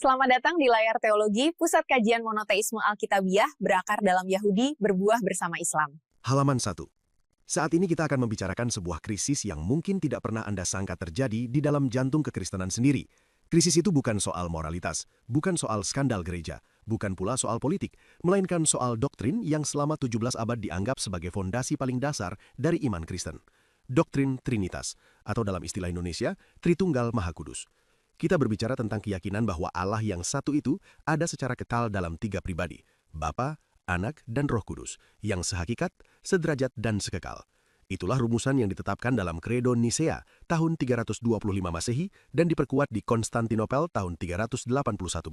Selamat datang di Layar Teologi, Pusat Kajian Monoteisme Alkitabiah, berakar dalam Yahudi, berbuah bersama Islam. Halaman 1. Saat ini kita akan membicarakan sebuah krisis yang mungkin tidak pernah Anda sangka terjadi di dalam jantung kekristenan sendiri. Krisis itu bukan soal moralitas, bukan soal skandal gereja, bukan pula soal politik, melainkan soal doktrin yang selama 17 abad dianggap sebagai fondasi paling dasar dari iman Kristen. Doktrin Trinitas, atau dalam istilah Indonesia, Tritunggal Maha Kudus. Kita berbicara tentang keyakinan bahwa Allah yang satu itu ada secara kekal dalam 3 pribadi, Bapa, Anak, dan Roh Kudus, yang sehakikat, sederajat, dan sekekal. Itulah rumusan yang ditetapkan dalam Kredo Nisea tahun 325 Masehi dan diperkuat di Konstantinopel tahun 381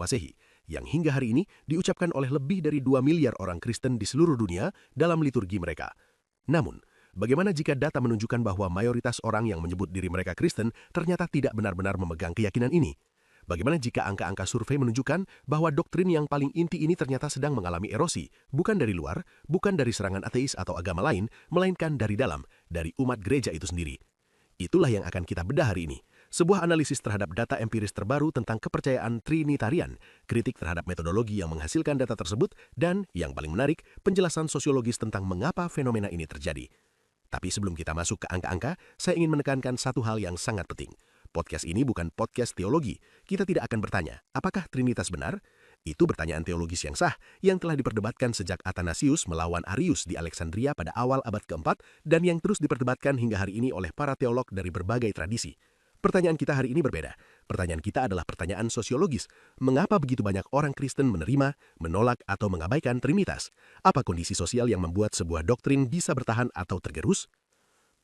Masehi, yang hingga hari ini diucapkan oleh lebih dari 2 miliar orang Kristen di seluruh dunia dalam liturgi mereka. Namun, bagaimana jika data menunjukkan bahwa mayoritas orang yang menyebut diri mereka Kristen ternyata tidak benar-benar memegang keyakinan ini? Bagaimana jika angka-angka survei menunjukkan bahwa doktrin yang paling inti ini ternyata sedang mengalami erosi, bukan dari luar, bukan dari serangan ateis atau agama lain, melainkan dari dalam, dari umat gereja itu sendiri? Itulah yang akan kita bedah hari ini. Sebuah analisis terhadap data empiris terbaru tentang kepercayaan Trinitarian, kritik terhadap metodologi yang menghasilkan data tersebut, dan, yang paling menarik, penjelasan sosiologis tentang mengapa fenomena ini terjadi. Tapi sebelum kita masuk ke angka-angka, saya ingin menekankan satu hal yang sangat penting. Podcast ini bukan podcast teologi. Kita tidak akan bertanya, apakah Trinitas benar? Itu pertanyaan teologis yang sah, yang telah diperdebatkan sejak Athanasius melawan Arius di Alexandria pada awal abad keempat, dan yang terus diperdebatkan hingga hari ini oleh para teolog dari berbagai tradisi. Pertanyaan kita hari ini berbeda. Pertanyaan kita adalah pertanyaan sosiologis. Mengapa begitu banyak orang Kristen menerima, menolak, atau mengabaikan Trinitas? Apa kondisi sosial yang membuat sebuah doktrin bisa bertahan atau tergerus?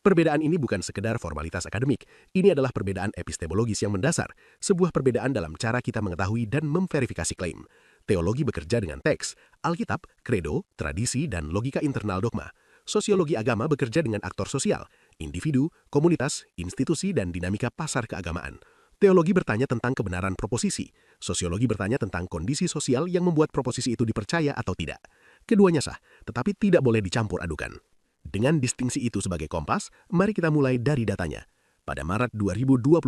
Perbedaan ini bukan sekedar formalitas akademik. Ini adalah perbedaan epistemologis yang mendasar, sebuah perbedaan dalam cara kita mengetahui dan memverifikasi klaim. Teologi bekerja dengan teks, Alkitab, kredo, tradisi, dan logika internal dogma. Sosiologi agama bekerja dengan aktor sosial, individu, komunitas, institusi, dan dinamika pasar keagamaan. Teologi bertanya tentang kebenaran proposisi. Sosiologi bertanya tentang kondisi sosial yang membuat proposisi itu dipercaya atau tidak. Keduanya sah, tetapi tidak boleh dicampur adukan. Dengan distingsi itu sebagai kompas, mari kita mulai dari datanya. Pada Maret 2025,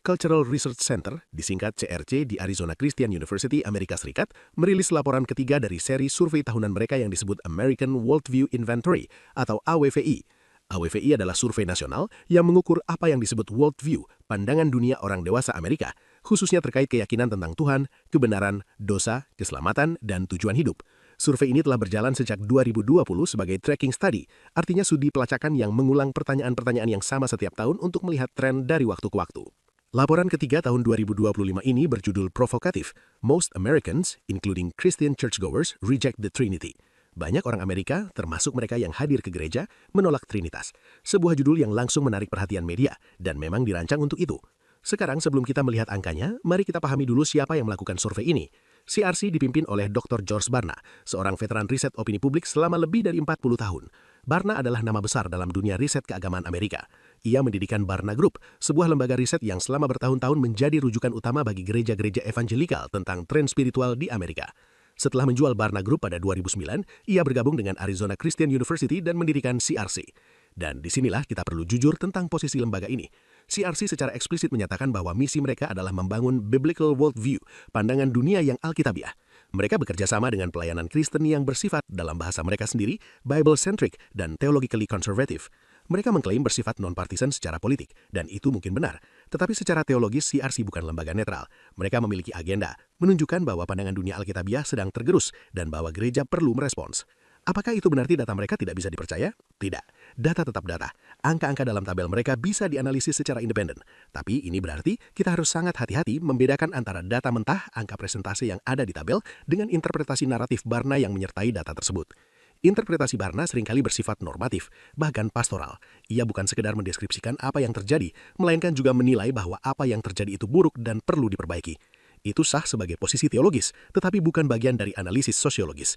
Cultural Research Center, disingkat CRC di Arizona Christian University, Amerika Serikat, merilis laporan ketiga dari seri survei tahunan mereka yang disebut American Worldview Inventory atau AWVI. AWVI adalah survei nasional yang mengukur apa yang disebut worldview, pandangan dunia orang dewasa Amerika, khususnya terkait keyakinan tentang Tuhan, kebenaran, dosa, keselamatan, dan tujuan hidup. Survei ini telah berjalan sejak 2020 sebagai tracking study, artinya studi pelacakan yang mengulang pertanyaan-pertanyaan yang sama setiap tahun untuk melihat tren dari waktu ke waktu. Laporan ketiga tahun 2025 ini berjudul provokatif, Most Americans, including Christian Churchgoers, Reject the Trinity. Banyak orang Amerika, termasuk mereka yang hadir ke gereja, menolak Trinitas. Sebuah judul yang langsung menarik perhatian media, dan memang dirancang untuk itu. Sekarang sebelum kita melihat angkanya, mari kita pahami dulu siapa yang melakukan survei ini. CRC dipimpin oleh Dr. George Barna, seorang veteran riset opini publik selama lebih dari 40 tahun. Barna adalah nama besar dalam dunia riset keagamaan Amerika. Ia mendirikan Barna Group, sebuah lembaga riset yang selama bertahun-tahun menjadi rujukan utama bagi gereja-gereja evangelikal tentang tren spiritual di Amerika. Setelah menjual Barna Group pada 2009, ia bergabung dengan Arizona Christian University dan mendirikan CRC. Dan disinilah kita perlu jujur tentang posisi lembaga ini. CRC secara eksplisit menyatakan bahwa misi mereka adalah membangun biblical worldview, pandangan dunia yang alkitabiah. Mereka bekerja sama dengan pelayanan Kristen yang bersifat, dalam bahasa mereka sendiri, Bible-centric dan theologically conservative. Mereka mengklaim bersifat non-partisan secara politik, dan itu mungkin benar. Tetapi secara teologis, CRC bukan lembaga netral. Mereka memiliki agenda, menunjukkan bahwa pandangan dunia alkitabiah sedang tergerus, dan bahwa gereja perlu merespons. Apakah itu berarti data mereka tidak bisa dipercaya? Tidak. Data tetap data. Angka-angka dalam tabel mereka bisa dianalisis secara independen. Tapi ini berarti kita harus sangat hati-hati membedakan antara data mentah, angka presentase yang ada di tabel, dengan interpretasi naratif Barna yang menyertai data tersebut. Interpretasi Barna seringkali bersifat normatif, bahkan pastoral. Ia bukan sekedar mendeskripsikan apa yang terjadi, melainkan juga menilai bahwa apa yang terjadi itu buruk dan perlu diperbaiki. Itu sah sebagai posisi teologis, tetapi bukan bagian dari analisis sosiologis.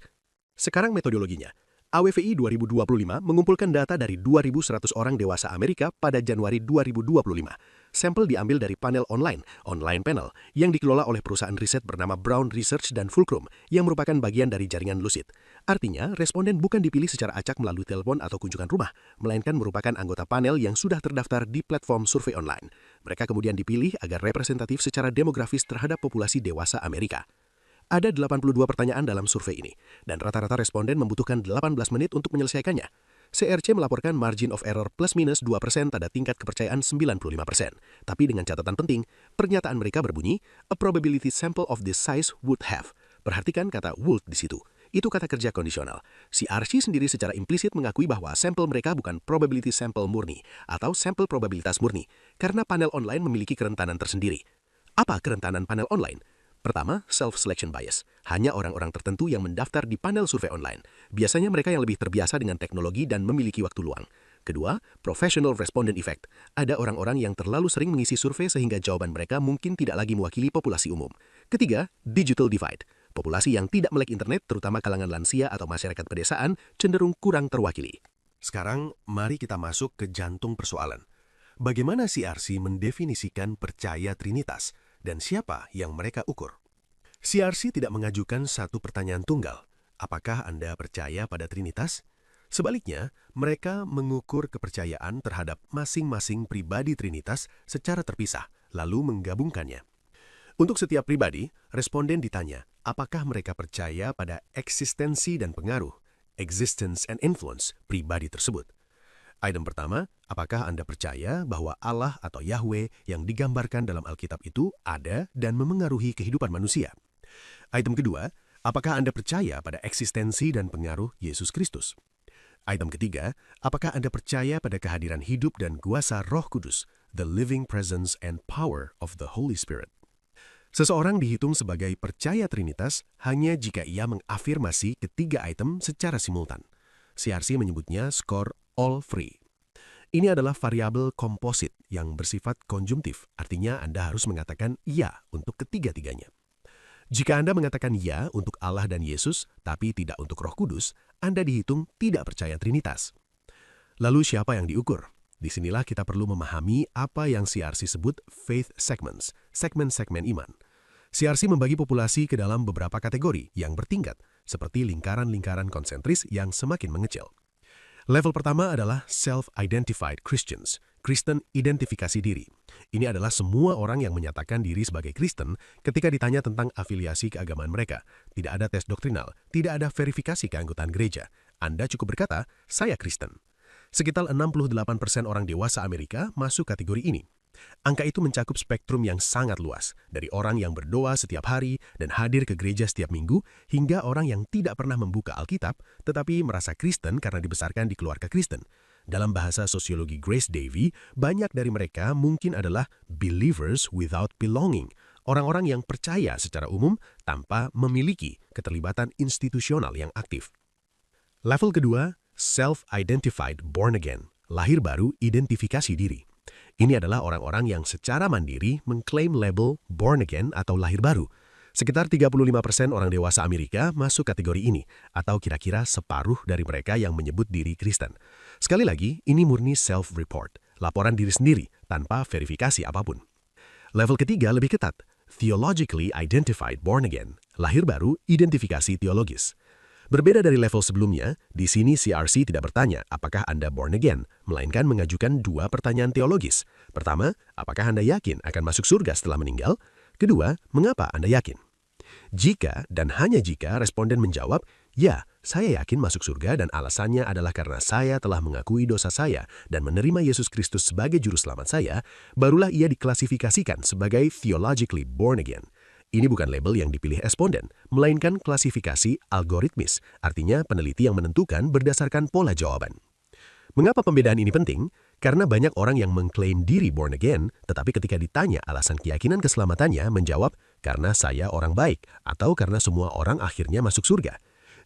Sekarang metodologinya. AWVI 2025 mengumpulkan data dari 2.100 orang dewasa Amerika pada Januari 2025. Sampel diambil dari panel online panel, yang dikelola oleh perusahaan riset bernama Brown Research dan Fulcrum, yang merupakan bagian dari jaringan Lucid. Artinya, responden bukan dipilih secara acak melalui telepon atau kunjungan rumah, melainkan merupakan anggota panel yang sudah terdaftar di platform survei online. Mereka kemudian dipilih agar representatif secara demografis terhadap populasi dewasa Amerika. Ada 82 pertanyaan dalam survei ini, dan rata-rata responden membutuhkan 18 menit untuk menyelesaikannya. CRC melaporkan margin of error plus minus 2% pada tingkat kepercayaan 95%. Tapi dengan catatan penting, pernyataan mereka berbunyi, a probability sample of this size would have. Perhatikan kata would di situ. Itu kata kerja kondisional. CRC sendiri secara implisit mengakui bahwa sampel mereka bukan probability sample murni atau sampel probabilitas murni, karena panel online memiliki kerentanan tersendiri. Apa kerentanan panel online? Pertama, self-selection bias. Hanya orang-orang tertentu yang mendaftar di panel survei online. Biasanya mereka yang lebih terbiasa dengan teknologi dan memiliki waktu luang. Kedua, professional respondent effect. Ada orang-orang yang terlalu sering mengisi survei sehingga jawaban mereka mungkin tidak lagi mewakili populasi umum. Ketiga, digital divide. Populasi yang tidak melek internet, terutama kalangan lansia atau masyarakat pedesaan, cenderung kurang terwakili. Sekarang, mari kita masuk ke jantung persoalan. Bagaimana CRC mendefinisikan percaya Trinitas? Dan siapa yang mereka ukur? CRC tidak mengajukan satu pertanyaan tunggal. Apakah Anda percaya pada Trinitas? Sebaliknya, mereka mengukur kepercayaan terhadap masing-masing pribadi Trinitas secara terpisah, lalu menggabungkannya. Untuk setiap pribadi, responden ditanya, apakah mereka percaya pada eksistensi dan pengaruh, existence and influence, pribadi tersebut. Item pertama, apakah Anda percaya bahwa Allah atau Yahweh yang digambarkan dalam Alkitab itu ada dan memengaruhi kehidupan manusia? Item kedua, apakah Anda percaya pada eksistensi dan pengaruh Yesus Kristus? Item ketiga, apakah Anda percaya pada kehadiran hidup dan kuasa Roh Kudus, the living presence and power of the Holy Spirit? Seseorang dihitung sebagai percaya Trinitas hanya jika ia mengafirmasi ketiga item secara simultan. CRC menyebutnya skor all three. Ini adalah variabel komposit yang bersifat konjungtif, artinya Anda harus mengatakan ya untuk ketiga-tiganya. Jika Anda mengatakan ya untuk Allah dan Yesus, tapi tidak untuk Roh Kudus, Anda dihitung tidak percaya Trinitas. Lalu siapa yang diukur? Disinilah kita perlu memahami apa yang CRC sebut faith segments, segmen-segmen iman. CRC membagi populasi ke dalam beberapa kategori yang bertingkat, seperti lingkaran-lingkaran konsentris yang semakin mengecil. Level pertama adalah self-identified Christians, Kristen identifikasi diri. Ini adalah semua orang yang menyatakan diri sebagai Kristen ketika ditanya tentang afiliasi keagamaan mereka. Tidak ada tes doktrinal, tidak ada verifikasi keanggotaan gereja. Anda cukup berkata, saya Kristen. Sekitar 68% orang dewasa Amerika masuk kategori ini. Angka itu mencakup spektrum yang sangat luas, dari orang yang berdoa setiap hari dan hadir ke gereja setiap minggu, hingga orang yang tidak pernah membuka Alkitab, tetapi merasa Kristen karena dibesarkan di keluarga Kristen. Dalam bahasa sosiologi Grace Davy, banyak dari mereka mungkin adalah believers without belonging, orang-orang yang percaya secara umum tanpa memiliki keterlibatan institusional yang aktif. Level kedua, self-identified born again, lahir baru identifikasi diri. Ini adalah orang-orang yang secara mandiri mengklaim label born again atau lahir baru. Sekitar 35% orang dewasa Amerika masuk kategori ini, atau kira-kira separuh dari mereka yang menyebut diri Kristen. Sekali lagi, ini murni self-report, laporan diri sendiri, tanpa verifikasi apapun. Level ketiga lebih ketat, theologically identified born again, lahir baru identifikasi teologis. Berbeda dari level sebelumnya, di sini CRC tidak bertanya apakah Anda born again, melainkan mengajukan dua pertanyaan teologis. Pertama, apakah Anda yakin akan masuk surga setelah meninggal? Kedua, mengapa Anda yakin? Jika dan hanya jika responden menjawab, ya, saya yakin masuk surga dan alasannya adalah karena saya telah mengakui dosa saya dan menerima Yesus Kristus sebagai juru selamat saya, barulah ia diklasifikasikan sebagai theologically born again. Ini bukan label yang dipilih responden, melainkan klasifikasi algoritmis, artinya peneliti yang menentukan berdasarkan pola jawaban. Mengapa pembedaan ini penting? Karena banyak orang yang mengklaim diri born again, tetapi ketika ditanya alasan keyakinan keselamatannya menjawab, karena saya orang baik, atau karena semua orang akhirnya masuk surga.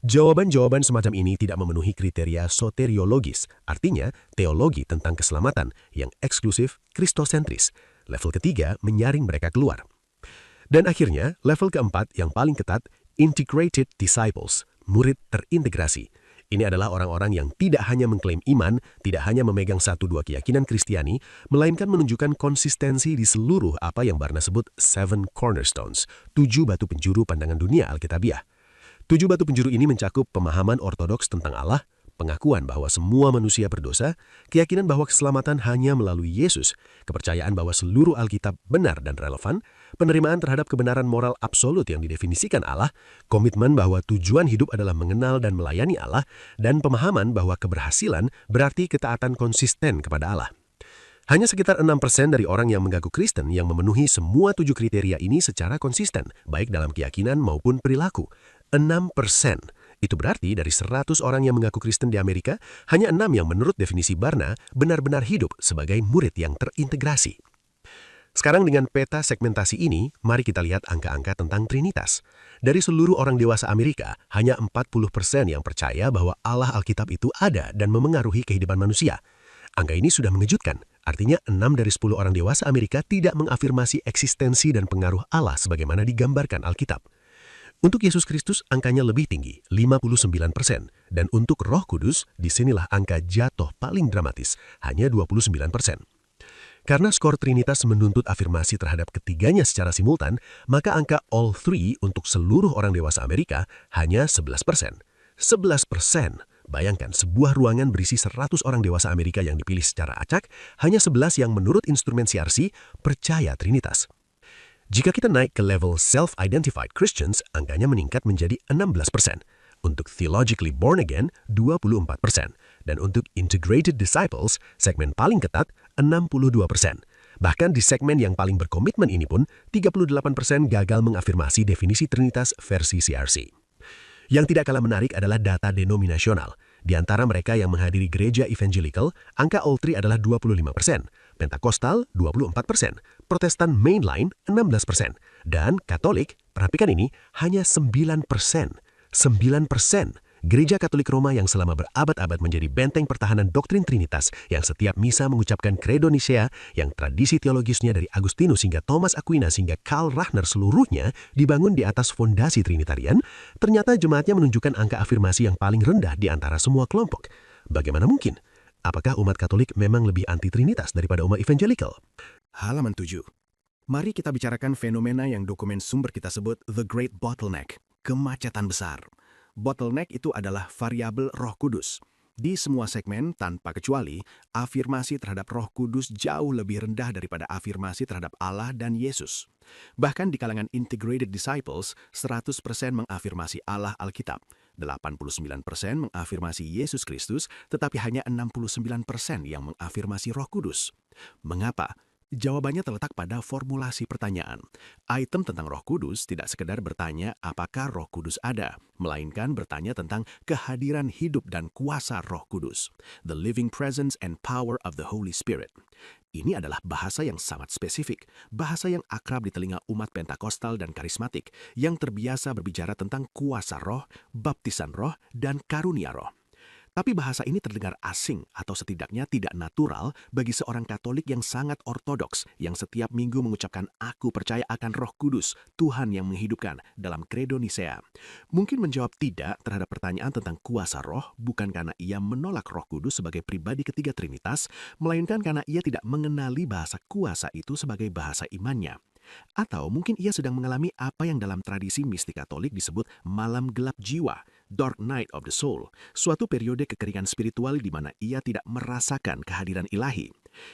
Jawaban-jawaban semacam ini tidak memenuhi kriteria soteriologis, artinya teologi tentang keselamatan yang eksklusif kristosentris. Level ketiga menyaring mereka keluar. Dan akhirnya, level keempat yang paling ketat, integrated disciples, murid terintegrasi. Ini adalah orang-orang yang tidak hanya mengklaim iman, tidak hanya memegang 1-2 keyakinan Kristiani, melainkan menunjukkan konsistensi di seluruh apa yang Barna sebut 7 cornerstones, 7 batu penjuru pandangan dunia Alkitabiah. 7 batu penjuru ini mencakup pemahaman ortodoks tentang Allah, pengakuan bahwa semua manusia berdosa, keyakinan bahwa keselamatan hanya melalui Yesus, kepercayaan bahwa seluruh Alkitab benar dan relevan, penerimaan terhadap kebenaran moral absolut yang didefinisikan Allah, komitmen bahwa tujuan hidup adalah mengenal dan melayani Allah, dan pemahaman bahwa keberhasilan berarti ketaatan konsisten kepada Allah. Hanya sekitar 6% dari orang yang mengaku Kristen yang memenuhi semua 7 kriteria ini secara konsisten, baik dalam keyakinan maupun perilaku. 6%. Itu berarti dari 100 orang yang mengaku Kristen di Amerika, hanya 6 yang menurut definisi Barna benar-benar hidup sebagai murid yang terintegrasi. Sekarang dengan peta segmentasi ini, mari kita lihat angka-angka tentang Trinitas. Dari seluruh orang dewasa Amerika, hanya 40% yang percaya bahwa Allah Alkitab itu ada dan memengaruhi kehidupan manusia. Angka ini sudah mengejutkan, artinya 6 dari 10 orang dewasa Amerika tidak mengafirmasi eksistensi dan pengaruh Allah sebagaimana digambarkan Alkitab. Untuk Yesus Kristus, angkanya lebih tinggi, 59%. Dan untuk Roh Kudus, disinilah angka jatuh paling dramatis, hanya 29%. Karena skor Trinitas menuntut afirmasi terhadap ketiganya secara simultan, maka angka all three untuk seluruh orang dewasa Amerika hanya 11%. 11%. Bayangkan, sebuah ruangan berisi 100 orang dewasa Amerika yang dipilih secara acak, hanya 11 yang menurut instrumen CRC percaya Trinitas. Jika kita naik ke level self-identified Christians, angkanya meningkat menjadi 16%. Untuk theologically born again, 24%. Dan untuk integrated disciples, segmen paling ketat, 62%. Bahkan di segmen yang paling berkomitmen ini pun, 38% gagal mengafirmasi definisi Trinitas versi CRC. Yang tidak kalah menarik adalah data denominasional. Di antara mereka yang menghadiri gereja evangelical, angka all three adalah 25%, Pentakostal 24%, Protestan mainline 16%, dan Katolik, perhatikan ini, hanya 9%. 9%. Gereja Katolik Roma yang selama berabad-abad menjadi benteng pertahanan doktrin Trinitas yang setiap misa mengucapkan Credo Nicea yang tradisi teologisnya dari Agustinus hingga Thomas Aquinas hingga Karl Rahner seluruhnya dibangun di atas fondasi Trinitarian, ternyata jemaatnya menunjukkan angka afirmasi yang paling rendah di antara semua kelompok. Bagaimana mungkin? Apakah umat Katolik memang lebih anti-Trinitas daripada umat evangelical? Halaman 7. Mari kita bicarakan fenomena yang dokumen sumber kita sebut The Great Bottleneck, kemacetan besar. Bottleneck itu adalah variabel Roh Kudus. Di semua segmen, tanpa kecuali, afirmasi terhadap Roh Kudus jauh lebih rendah daripada afirmasi terhadap Allah dan Yesus. Bahkan di kalangan integrated disciples, 100% mengafirmasi Allah Alkitab, 89% mengafirmasi Yesus Kristus, tetapi hanya 69% yang mengafirmasi Roh Kudus. Mengapa? Jawabannya terletak pada formulasi pertanyaan. Item tentang Roh Kudus tidak sekedar bertanya apakah Roh Kudus ada, melainkan bertanya tentang kehadiran hidup dan kuasa Roh Kudus. The living presence and power of the Holy Spirit. Ini adalah bahasa yang sangat spesifik, bahasa yang akrab di telinga umat Pentakostal dan karismatik, yang terbiasa berbicara tentang kuasa roh, baptisan roh, dan karunia roh. Tapi bahasa ini terdengar asing atau setidaknya tidak natural bagi seorang Katolik yang sangat ortodoks, yang setiap minggu mengucapkan "Aku percaya akan Roh Kudus, Tuhan yang menghidupkan" dalam Credo Nicea. Mungkin menjawab tidak terhadap pertanyaan tentang kuasa roh bukan karena ia menolak Roh Kudus sebagai pribadi ketiga Trinitas, melainkan karena ia tidak mengenali bahasa kuasa itu sebagai bahasa imannya. Atau mungkin ia sedang mengalami apa yang dalam tradisi mistik Katolik disebut malam gelap jiwa, dark night of the soul, suatu periode kekeringan spiritual di mana ia tidak merasakan kehadiran ilahi.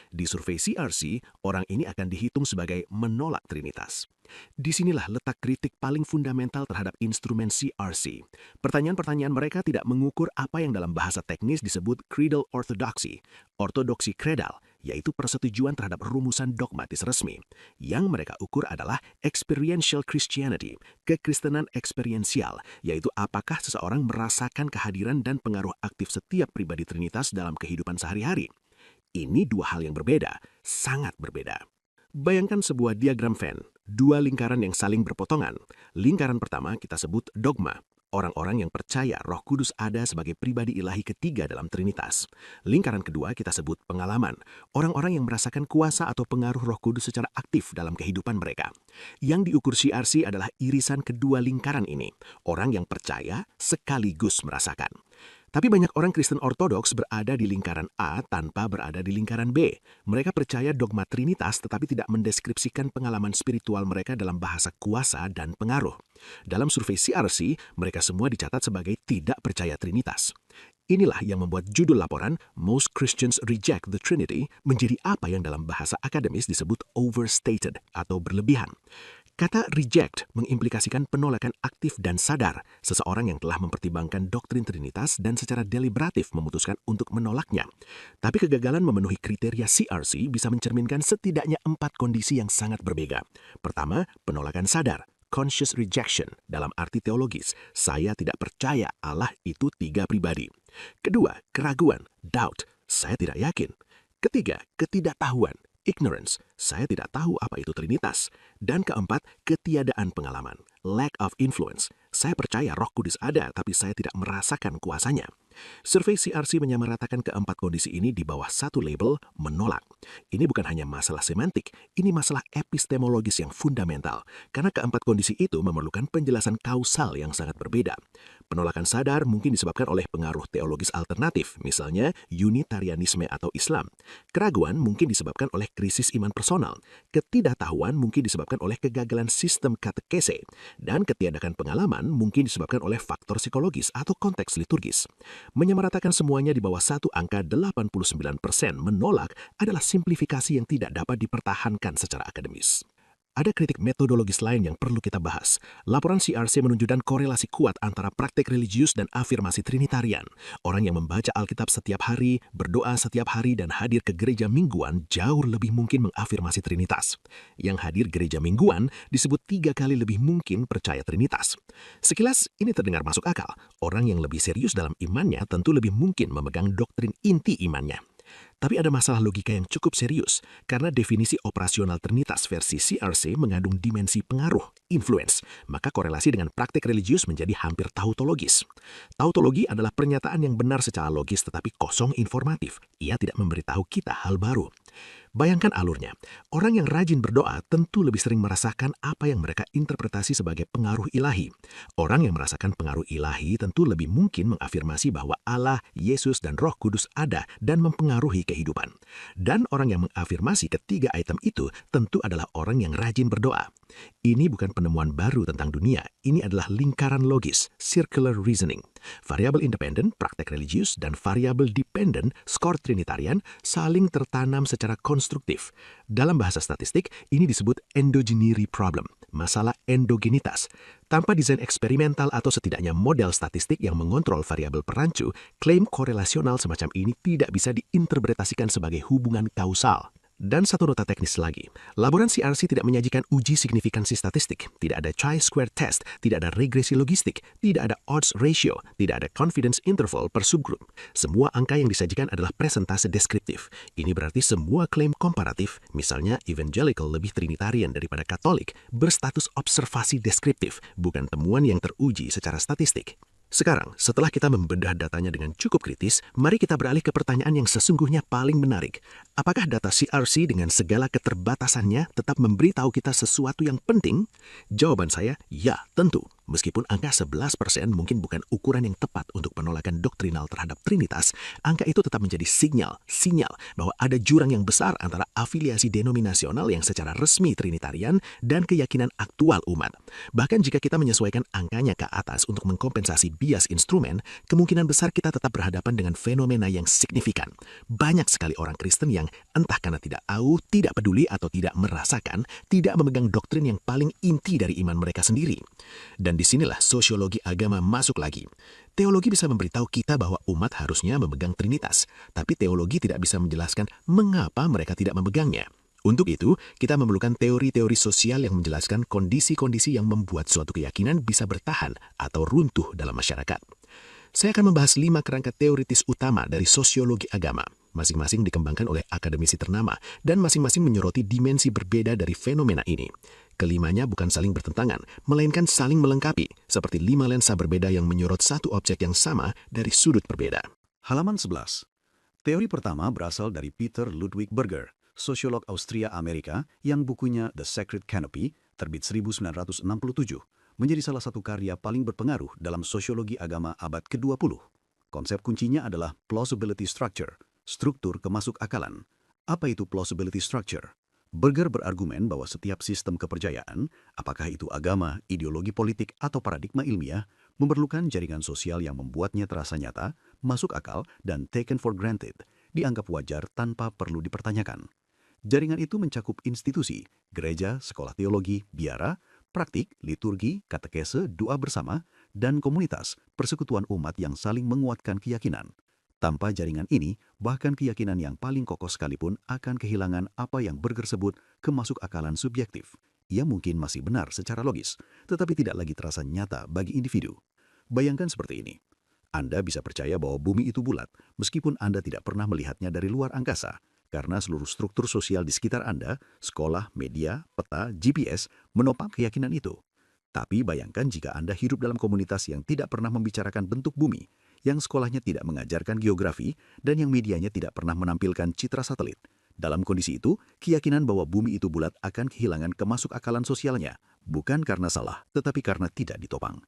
Di survei CRC, orang ini akan dihitung sebagai menolak Trinitas. Disinilah letak kritik paling fundamental terhadap instrumen CRC. Pertanyaan-pertanyaan mereka tidak mengukur apa yang dalam bahasa teknis disebut creedal orthodoxy, ortodoksi kredal, yaitu persetujuan terhadap rumusan dogmatis resmi. Yang mereka ukur adalah experiential Christianity, kekristenan eksperiensial, yaitu apakah seseorang merasakan kehadiran dan pengaruh aktif setiap pribadi Trinitas dalam kehidupan sehari-hari. Ini dua hal yang berbeda, sangat berbeda. Bayangkan sebuah diagram Venn, dua lingkaran yang saling berpotongan. Lingkaran pertama kita sebut dogma, orang-orang yang percaya Roh Kudus ada sebagai pribadi ilahi ketiga dalam Trinitas. Lingkaran kedua kita sebut pengalaman, orang-orang yang merasakan kuasa atau pengaruh Roh Kudus secara aktif dalam kehidupan mereka. Yang diukur CRC adalah irisan kedua lingkaran ini, orang yang percaya sekaligus merasakan. Tapi banyak orang Kristen Ortodoks berada di lingkaran A tanpa berada di lingkaran B. Mereka percaya dogma Trinitas tetapi tidak mendeskripsikan pengalaman spiritual mereka dalam bahasa kuasa dan pengaruh. Dalam survei CRC, mereka semua dicatat sebagai tidak percaya Trinitas. Inilah yang membuat judul laporan Most Christians Reject the Trinity menjadi apa yang dalam bahasa akademis disebut overstated atau berlebihan. Kata reject mengimplikasikan penolakan aktif dan sadar seseorang yang telah mempertimbangkan doktrin Trinitas dan secara deliberatif memutuskan untuk menolaknya. Tapi kegagalan memenuhi kriteria CRC bisa mencerminkan setidaknya 4 kondisi yang sangat berbeda. Pertama, penolakan sadar. Conscious rejection dalam arti teologis, saya tidak percaya Allah itu 3 pribadi. Kedua, keraguan, doubt, saya tidak yakin. Ketiga, ketidaktahuan, ignorance, saya tidak tahu apa itu Trinitas. Dan keempat, ketiadaan pengalaman, lack of influence, saya percaya Roh Kudus ada tapi saya tidak merasakan kuasanya. Survei CRC menyamaratakan keempat kondisi ini di bawah satu label menolak. Ini bukan hanya masalah semantik, ini masalah epistemologis yang fundamental, karena keempat kondisi itu memerlukan penjelasan kausal yang sangat berbeda. Penolakan sadar mungkin disebabkan oleh pengaruh teologis alternatif, misalnya Unitarianisme atau Islam. Keraguan mungkin disebabkan oleh krisis iman personal. Ketidaktahuan mungkin disebabkan oleh kegagalan sistem katekese. Dan ketiadakan pengalaman mungkin disebabkan oleh faktor psikologis atau konteks liturgis. Menyamaratakan semuanya di bawah satu angka 89% menolak adalah simplifikasi yang tidak dapat dipertahankan secara akademis. Ada kritik metodologis lain yang perlu kita bahas. Laporan CRC menunjukkan korelasi kuat antara praktek religius dan afirmasi Trinitarian. Orang yang membaca Alkitab setiap hari, berdoa setiap hari, dan hadir ke gereja mingguan jauh lebih mungkin mengafirmasi Trinitas. Yang hadir gereja mingguan disebut 3 kali lebih mungkin percaya Trinitas. Sekilas ini terdengar masuk akal. Orang yang lebih serius dalam imannya tentu lebih mungkin memegang doktrin inti imannya. Tapi ada masalah logika yang cukup serius, karena definisi operasional Trinitas versi CRC mengandung dimensi pengaruh, influence, maka korelasi dengan praktik religius menjadi hampir tautologis. Tautologi adalah pernyataan yang benar secara logis tetapi kosong informatif. Ia tidak memberitahu kita hal baru. Bayangkan alurnya. Orang yang rajin berdoa tentu lebih sering merasakan apa yang mereka interpretasi sebagai pengaruh ilahi. Orang yang merasakan pengaruh ilahi tentu lebih mungkin mengafirmasi bahwa Allah, Yesus, dan Roh Kudus ada dan mempengaruhi kehidupan. Dan orang yang mengafirmasi ketiga item itu tentu adalah orang yang rajin berdoa. Ini bukan penemuan baru tentang dunia, ini adalah lingkaran logis, circular reasoning. Variabel independen, praktek religius, dan variabel dependent, skor Trinitarian, saling tertanam secara konstruktif. Dalam bahasa statistik, ini disebut endogeneity problem, masalah endogenitas. Tanpa desain eksperimental atau setidaknya model statistik yang mengontrol variabel perancu, klaim korelasional semacam ini tidak bisa diinterpretasikan sebagai hubungan kausal. Dan satu nota teknis lagi, laporan CRC tidak menyajikan uji signifikansi statistik, tidak ada chi-square test, tidak ada regresi logistik, tidak ada odds ratio, tidak ada confidence interval per subgroup. Semua angka yang disajikan adalah presentase deskriptif. Ini berarti semua klaim komparatif, misalnya evangelical lebih trinitarian daripada katolik, berstatus observasi deskriptif, bukan temuan yang teruji secara statistik. Sekarang, setelah kita membedah datanya dengan cukup kritis, mari kita beralih ke pertanyaan yang sesungguhnya paling menarik. Apakah data CRC dengan segala keterbatasannya tetap memberitahu kita sesuatu yang penting? Jawaban saya, ya, tentu. Meskipun angka 11% mungkin bukan ukuran yang tepat untuk penolakan doktrinal terhadap Trinitas, angka itu tetap menjadi sinyal bahwa ada jurang yang besar antara afiliasi denominasional yang secara resmi Trinitarian dan keyakinan aktual umat. Bahkan jika kita menyesuaikan angkanya ke atas untuk mengkompensasi bias instrumen, kemungkinan besar kita tetap berhadapan dengan fenomena yang signifikan. Banyak sekali orang Kristen yang entah karena tidak tahu, tidak peduli, atau tidak merasakan, tidak memegang doktrin yang paling inti dari iman mereka sendiri. Dan disinilah sosiologi agama masuk lagi. Teologi bisa memberitahu kita bahwa umat harusnya memegang Trinitas, tapi teologi tidak bisa menjelaskan mengapa mereka tidak memegangnya. Untuk itu, kita memerlukan teori-teori sosial yang menjelaskan kondisi-kondisi yang membuat suatu keyakinan bisa bertahan atau runtuh dalam masyarakat. Saya akan membahas 5 kerangka teoritis utama dari sosiologi agama. Masing-masing dikembangkan oleh akademisi ternama dan masing-masing menyoroti dimensi berbeda dari fenomena ini. Kelimanya bukan saling bertentangan, melainkan saling melengkapi, seperti 5 lensa berbeda yang menyorot satu objek yang sama dari sudut berbeda. Halaman 11. Teori pertama berasal dari Peter Ludwig Berger, sosiolog Austria-Amerika yang bukunya The Sacred Canopy, terbit 1967, menjadi salah satu karya paling berpengaruh dalam sosiologi agama abad ke-20. Konsep kuncinya adalah plausibility structure, struktur kemasuk akalan. Apa itu plausibility structure? Berger berargumen bahwa setiap sistem kepercayaan, apakah itu agama, ideologi politik, atau paradigma ilmiah, memerlukan jaringan sosial yang membuatnya terasa nyata, masuk akal, dan taken for granted, dianggap wajar tanpa perlu dipertanyakan. Jaringan itu mencakup institusi, gereja, sekolah teologi, biara, praktik, liturgi, katekese, doa bersama, dan komunitas, persekutuan umat yang saling menguatkan keyakinan. Tanpa jaringan ini, bahkan keyakinan yang paling kokoh sekalipun akan kehilangan apa yang Berger sebut kemasuk akalan subjektif. Ia mungkin masih benar secara logis, tetapi tidak lagi terasa nyata bagi individu. Bayangkan seperti ini. Anda bisa percaya bahwa bumi itu bulat, meskipun Anda tidak pernah melihatnya dari luar angkasa, karena seluruh struktur sosial di sekitar Anda, sekolah, media, peta, GPS, menopang keyakinan itu. Tapi bayangkan jika Anda hidup dalam komunitas yang tidak pernah membicarakan bentuk bumi, yang sekolahnya tidak mengajarkan geografi, dan yang medianya tidak pernah menampilkan citra satelit. Dalam kondisi itu, keyakinan bahwa bumi itu bulat akan kehilangan kemasuk akalan sosialnya, bukan karena salah, tetapi karena tidak ditopang.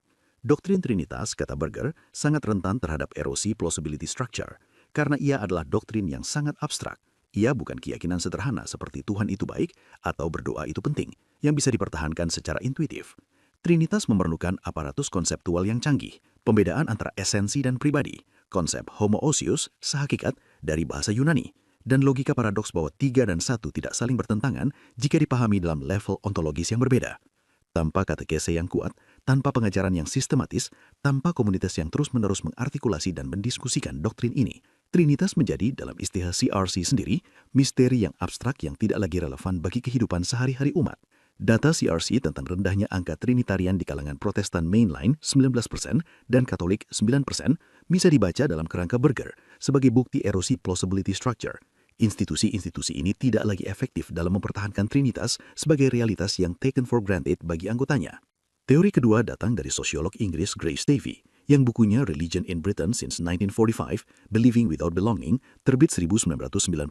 Doktrin Trinitas, kata Berger, sangat rentan terhadap erosi plausibility structure, karena ia adalah doktrin yang sangat abstrak. Ia bukan keyakinan sederhana seperti Tuhan itu baik atau berdoa itu penting, yang bisa dipertahankan secara intuitif. Trinitas memerlukan aparatus konseptual yang canggih, pembedaan antara esensi dan pribadi, konsep homoousios, sehakikat, dari bahasa Yunani, dan logika paradoks bahwa 3 dan 1 tidak saling bertentangan jika dipahami dalam level ontologis yang berbeda. Tanpa katekese yang kuat, tanpa pengajaran yang sistematis, tanpa komunitas yang terus-menerus mengartikulasi dan mendiskusikan doktrin ini, Trinitas menjadi, dalam istilah CRC sendiri, misteri yang abstrak yang tidak lagi relevan bagi kehidupan sehari-hari umat. Data CRC tentang rendahnya angka Trinitarian di kalangan Protestan mainline 19% dan Katolik 9% bisa dibaca dalam kerangka Berger sebagai bukti erosi plausibility structure. Institusi-institusi ini tidak lagi efektif dalam mempertahankan Trinitas sebagai realitas yang taken for granted bagi anggotanya. Teori kedua datang dari sosiolog Inggris Grace Davie, yang bukunya Religion in Britain since 1945, Believing Without Belonging, terbit 1994,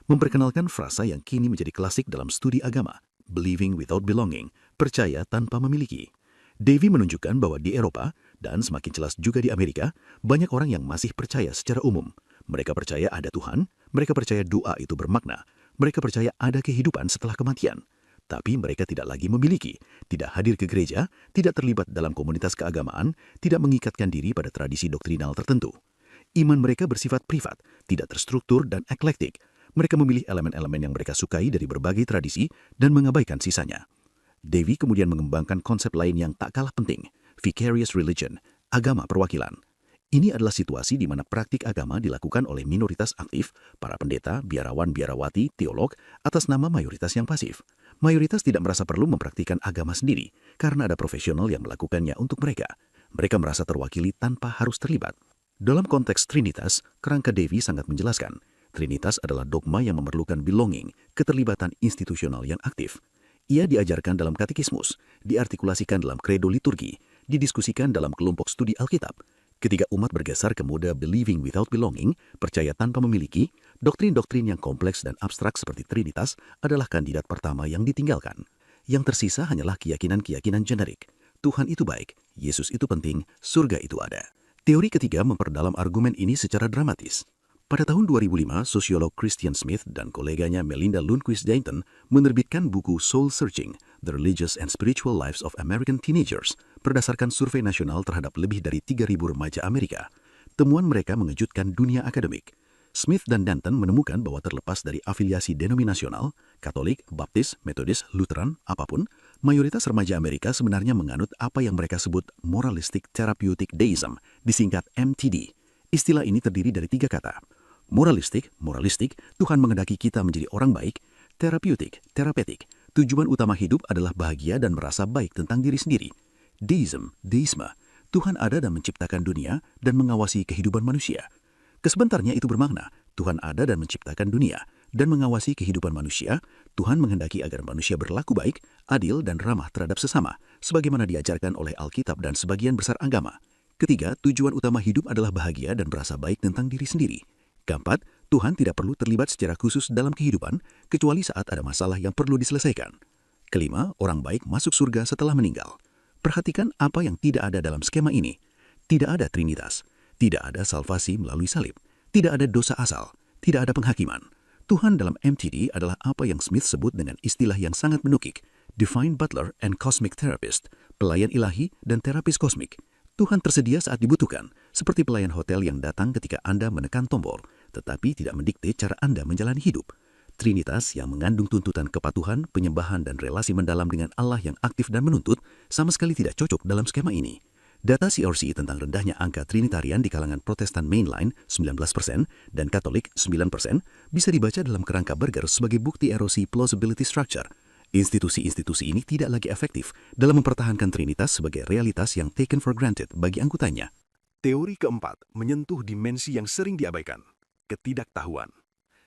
memperkenalkan frasa yang kini menjadi klasik dalam studi agama, Believing Without Belonging, percaya tanpa memiliki. Davie menunjukkan bahwa di Eropa, dan semakin jelas juga di Amerika, banyak orang yang masih percaya secara umum. Mereka percaya ada Tuhan, mereka percaya doa itu bermakna, mereka percaya ada kehidupan setelah kematian. Tapi mereka tidak lagi memiliki, tidak hadir ke gereja, tidak terlibat dalam komunitas keagamaan, tidak mengikatkan diri pada tradisi doktrinal tertentu. Iman mereka bersifat privat, tidak terstruktur dan eklektik. Mereka memilih elemen-elemen yang mereka sukai dari berbagai tradisi dan mengabaikan sisanya. Davie kemudian mengembangkan konsep lain yang tak kalah penting, vicarious religion, agama perwakilan. Ini adalah situasi di mana praktik agama dilakukan oleh minoritas aktif, para pendeta, biarawan-biarawati, teolog, atas nama mayoritas yang pasif. Mayoritas tidak merasa perlu mempraktikkan agama sendiri, karena ada profesional yang melakukannya untuk mereka. Mereka merasa terwakili tanpa harus terlibat. Dalam konteks Trinitas, kerangka Davie sangat menjelaskan, Trinitas adalah dogma yang memerlukan belonging, keterlibatan institusional yang aktif. Ia diajarkan dalam katekismus, diartikulasikan dalam kredo liturgi, didiskusikan dalam kelompok studi Alkitab. Ketika umat bergeser ke mode believing without belonging, percaya tanpa memiliki, doktrin-doktrin yang kompleks dan abstrak seperti Trinitas adalah kandidat pertama yang ditinggalkan. Yang tersisa hanyalah keyakinan-keyakinan generik. Tuhan itu baik, Yesus itu penting, surga itu ada. Teori ketiga memperdalam argumen ini secara dramatis. Pada tahun 2005, sosiolog Christian Smith dan koleganya Melinda Lundquist-Dayton menerbitkan buku Soul Searching, The Religious and Spiritual Lives of American Teenagers, berdasarkan survei nasional terhadap lebih dari 3.000 remaja Amerika. Temuan mereka mengejutkan dunia akademik. Smith dan Dayton menemukan bahwa terlepas dari afiliasi denominasional, Katolik, Baptis, Metodis, Lutheran, apapun, mayoritas remaja Amerika sebenarnya menganut apa yang mereka sebut Moralistic Therapeutic Deism, disingkat MTD. Istilah ini terdiri dari 3 kata. Moralistik, Tuhan menghendaki kita menjadi orang baik. Terapeutik, tujuan utama hidup adalah bahagia dan merasa baik tentang diri sendiri. Deisme, Tuhan ada dan menciptakan dunia dan mengawasi kehidupan manusia. Kesebentarnya itu bermakna, Tuhan ada dan menciptakan dunia dan mengawasi kehidupan manusia. Tuhan menghendaki agar manusia berlaku baik, adil, dan ramah terhadap sesama, sebagaimana diajarkan oleh Alkitab dan sebagian besar agama. Ketiga, tujuan utama hidup adalah bahagia dan merasa baik tentang diri sendiri. Keempat, Tuhan tidak perlu terlibat secara khusus dalam kehidupan, kecuali saat ada masalah yang perlu diselesaikan. Kelima, orang baik masuk surga setelah meninggal. Perhatikan apa yang tidak ada dalam skema ini. Tidak ada Trinitas. Tidak ada salvasi melalui salib. Tidak ada dosa asal. Tidak ada penghakiman. Tuhan dalam MTD adalah apa yang Smith sebut dengan istilah yang sangat menukik, Divine Butler and Cosmic Therapist, pelayan ilahi dan terapis kosmik. Tuhan tersedia saat dibutuhkan, seperti pelayan hotel yang datang ketika Anda menekan tombol, tetapi tidak mendikte cara Anda menjalani hidup. Trinitas yang mengandung tuntutan kepatuhan, penyembahan, dan relasi mendalam dengan Allah yang aktif dan menuntut sama sekali tidak cocok dalam skema ini. Data CRC tentang rendahnya angka Trinitarian di kalangan Protestan mainline 19% dan Katolik 9% bisa dibaca dalam kerangka Berger sebagai bukti erosi plausibility structure. Institusi-institusi ini tidak lagi efektif dalam mempertahankan Trinitas sebagai realitas yang taken for granted bagi anggotanya. Teori keempat menyentuh dimensi yang sering diabaikan, ketidaktahuan.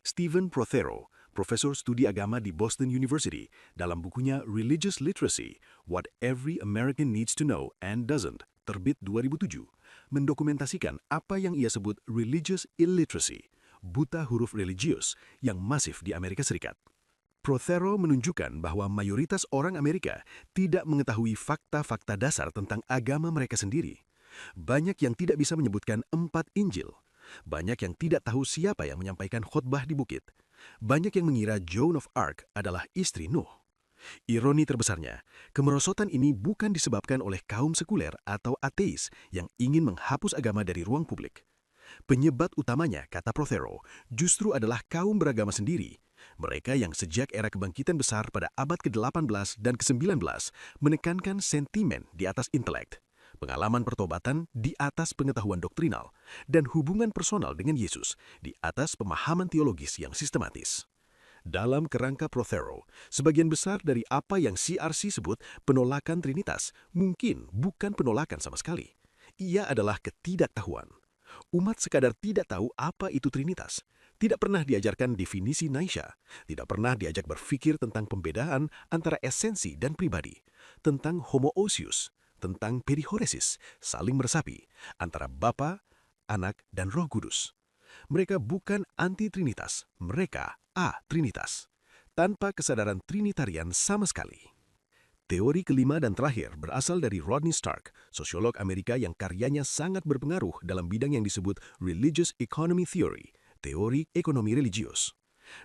Stephen Prothero, profesor studi agama di Boston University, dalam bukunya Religious Literacy, What Every American Needs to Know and Doesn't, terbit 2007, mendokumentasikan apa yang ia sebut religious illiteracy, buta huruf religius yang masif di Amerika Serikat. Prothero menunjukkan bahwa mayoritas orang Amerika tidak mengetahui fakta-fakta dasar tentang agama mereka sendiri. Banyak yang tidak bisa menyebutkan 4 Injil. Banyak yang tidak tahu siapa yang menyampaikan khotbah di bukit. Banyak yang mengira Joan of Arc adalah istri Nuh. Ironi terbesarnya, kemerosotan ini bukan disebabkan oleh kaum sekuler atau ateis yang ingin menghapus agama dari ruang publik. Penyebab utamanya, kata Prothero, justru adalah kaum beragama sendiri. Mereka yang sejak era kebangkitan besar pada abad ke-18 dan ke-19 menekankan sentimen di atas intelek, pengalaman pertobatan di atas pengetahuan doktrinal, dan hubungan personal dengan Yesus di atas pemahaman teologis yang sistematis. Dalam kerangka Prothero, sebagian besar dari apa yang CRC sebut penolakan Trinitas mungkin bukan penolakan sama sekali. Ia adalah ketidaktahuan. Umat sekadar tidak tahu apa itu Trinitas, tidak pernah diajarkan definisi naisya, tidak pernah diajak berpikir tentang pembedaan antara esensi dan pribadi, tentang homoousios, tentang perihoresis, saling meresapi, antara Bapa, Anak, dan Roh Kudus. Mereka bukan anti-Trinitas, mereka a-Trinitas, tanpa kesadaran Trinitarian sama sekali. Teori kelima dan terakhir berasal dari Rodney Stark, sosiolog Amerika yang karyanya sangat berpengaruh dalam bidang yang disebut Religious Economy Theory, teori ekonomi religius.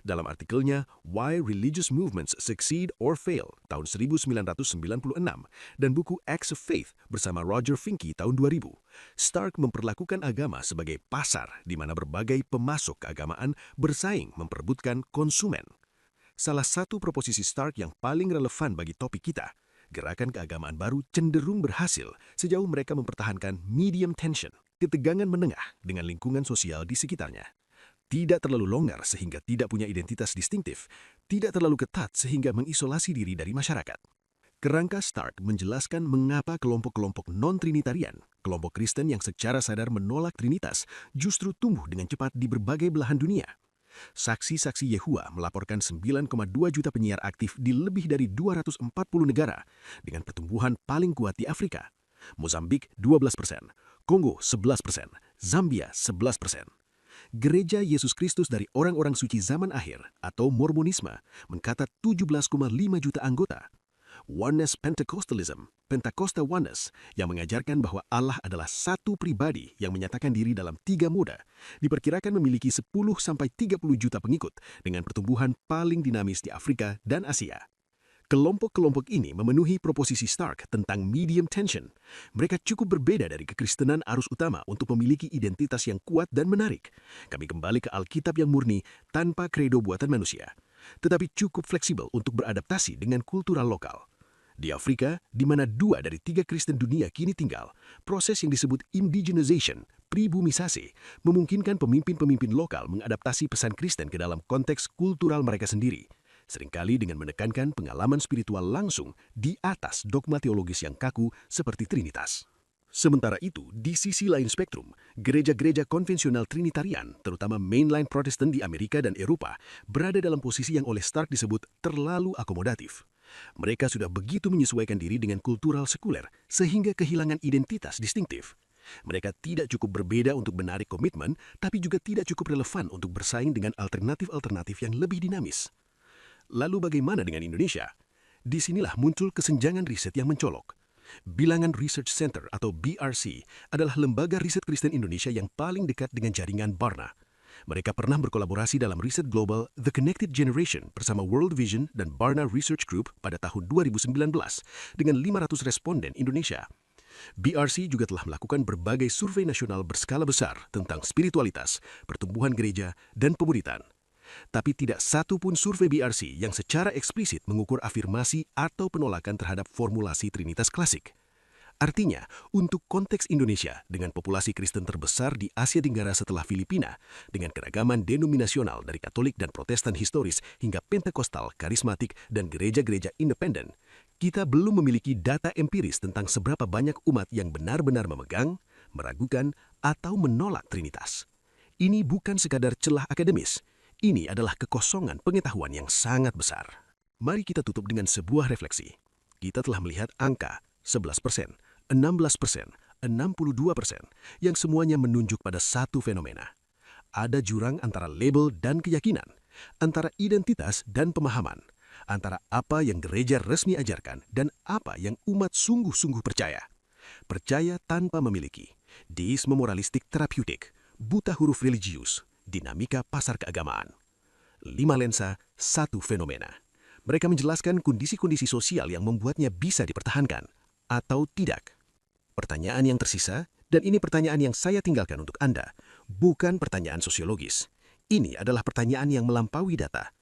Dalam artikelnya Why Religious Movements Succeed or Fail tahun 1996 dan buku Acts of Faith bersama Roger Finke tahun 2000, Stark memperlakukan agama sebagai pasar di mana berbagai pemasok keagamaan bersaing memperebutkan konsumen. Salah satu proposisi Stark yang paling relevan bagi topik kita, gerakan keagamaan baru cenderung berhasil sejauh mereka mempertahankan medium tension, ketegangan menengah dengan lingkungan sosial di sekitarnya. Tidak terlalu longgar sehingga tidak punya identitas distintif, tidak terlalu ketat sehingga mengisolasi diri dari masyarakat. Kerangka Stark menjelaskan mengapa kelompok-kelompok non-Trinitarian, kelompok Kristen yang secara sadar menolak Trinitas, justru tumbuh dengan cepat di berbagai belahan dunia. Saksi-saksi Yehua melaporkan 9,2 juta penyiar aktif di lebih dari 240 negara, dengan pertumbuhan paling kuat di Afrika. Mozambik 12%, Kongo 11%, Zambia 11%. Gereja Yesus Kristus dari orang-orang suci zaman akhir atau Mormonisme mencatat 17,5 juta anggota. Oneness Pentecostalism, Pentakosta Oneness, yang mengajarkan bahwa Allah adalah satu pribadi yang menyatakan diri dalam 3 moda, diperkirakan memiliki 10-30 juta pengikut dengan pertumbuhan paling dinamis di Afrika dan Asia. Kelompok-kelompok ini memenuhi proposisi Stark tentang medium tension. Mereka cukup berbeda dari kekristenan arus utama untuk memiliki identitas yang kuat dan menarik. Kami kembali ke Alkitab yang murni tanpa kredo buatan manusia, tetapi cukup fleksibel untuk beradaptasi dengan kultural lokal. Di Afrika, di mana 2 dari 3 Kristen dunia kini tinggal, proses yang disebut indigenization, pribumisasi, memungkinkan pemimpin-pemimpin lokal mengadaptasi pesan Kristen ke dalam konteks kultural mereka sendiri, seringkali dengan menekankan pengalaman spiritual langsung di atas dogma teologis yang kaku seperti Trinitas. Sementara itu, di sisi lain spektrum, gereja-gereja konvensional Trinitarian, terutama mainline Protestan di Amerika dan Eropa, berada dalam posisi yang oleh Stark disebut terlalu akomodatif. Mereka sudah begitu menyesuaikan diri dengan kultural sekuler, sehingga kehilangan identitas distintif. Mereka tidak cukup berbeda untuk menarik komitmen, tapi juga tidak cukup relevan untuk bersaing dengan alternatif-alternatif yang lebih dinamis. Lalu bagaimana dengan Indonesia? Disinilah muncul kesenjangan riset yang mencolok. Bilangan Research Center atau BRC adalah lembaga riset Kristen Indonesia yang paling dekat dengan jaringan Barna. Mereka pernah berkolaborasi dalam riset global The Connected Generation bersama World Vision dan Barna Research Group pada tahun 2019 dengan 500 responden Indonesia. BRC juga telah melakukan berbagai survei nasional berskala besar tentang spiritualitas, pertumbuhan gereja, dan pemuritan. Tapi tidak satu pun survei BRC yang secara eksplisit mengukur afirmasi atau penolakan terhadap formulasi Trinitas klasik. Artinya, untuk konteks Indonesia dengan populasi Kristen terbesar di Asia Tenggara setelah Filipina, dengan keragaman denominasional dari Katolik dan Protestan historis hingga Pentekostal, karismatik, dan gereja-gereja independen, kita belum memiliki data empiris tentang seberapa banyak umat yang benar-benar memegang, meragukan, atau menolak Trinitas. Ini bukan sekadar celah akademis. Ini adalah kekosongan pengetahuan yang sangat besar. Mari kita tutup dengan sebuah refleksi. Kita telah melihat angka 11%, 16%, 62% yang semuanya menunjuk pada satu fenomena. Ada jurang antara label dan keyakinan, antara identitas dan pemahaman, antara apa yang gereja resmi ajarkan dan apa yang umat sungguh-sungguh percaya. Percaya tanpa memiliki, deisme moralistik terapeutik, buta huruf religius, dinamika pasar keagamaan. 5 lensa, satu fenomena. Mereka menjelaskan kondisi-kondisi sosial yang membuatnya bisa dipertahankan atau tidak. Pertanyaan yang tersisa, dan ini pertanyaan yang saya tinggalkan untuk Anda, bukan pertanyaan sosiologis. Ini adalah pertanyaan yang melampaui data.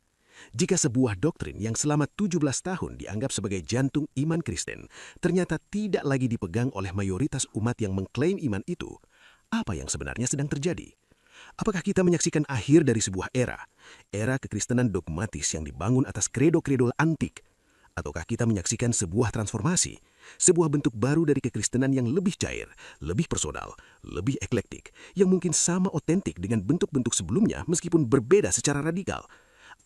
Jika sebuah doktrin yang selama 17 tahun dianggap sebagai jantung iman Kristen, ternyata tidak lagi dipegang oleh mayoritas umat yang mengklaim iman itu, apa yang sebenarnya sedang terjadi? Apakah kita menyaksikan akhir dari sebuah era kekristenan dogmatis yang dibangun atas kredo-kredo antik? Ataukah kita menyaksikan sebuah transformasi, sebuah bentuk baru dari kekristenan yang lebih cair, lebih personal, lebih eklektik, yang mungkin sama otentik dengan bentuk-bentuk sebelumnya meskipun berbeda secara radikal?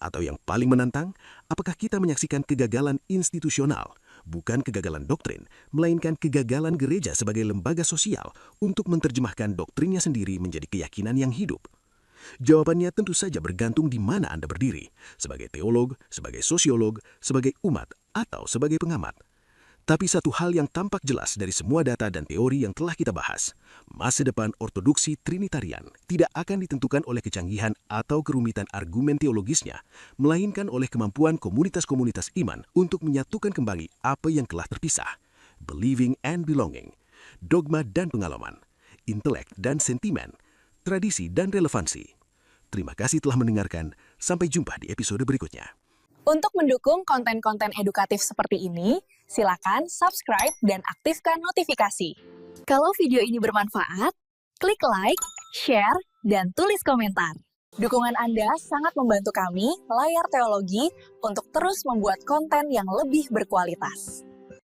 Atau yang paling menantang, apakah kita menyaksikan kegagalan institusional, bukan kegagalan doktrin, melainkan kegagalan gereja sebagai lembaga sosial untuk menerjemahkan doktrinnya sendiri menjadi keyakinan yang hidup? Jawabannya tentu saja bergantung di mana Anda berdiri, sebagai teolog, sebagai sosiolog, sebagai umat, atau sebagai pengamat. Tapi satu hal yang tampak jelas dari semua data dan teori yang telah kita bahas, masa depan ortodoksi Trinitarian tidak akan ditentukan oleh kecanggihan atau kerumitan argumen teologisnya, melainkan oleh kemampuan komunitas-komunitas iman untuk menyatukan kembali apa yang telah terpisah, believing and belonging, dogma dan pengalaman, intelek dan sentimen, tradisi dan relevansi. Terima kasih telah mendengarkan, sampai jumpa di episode berikutnya. Untuk mendukung konten-konten edukatif seperti ini, silakan subscribe dan aktifkan notifikasi. Kalau video ini bermanfaat, klik like, share, dan tulis komentar. Dukungan Anda sangat membantu kami, Layar Teologi, untuk terus membuat konten yang lebih berkualitas.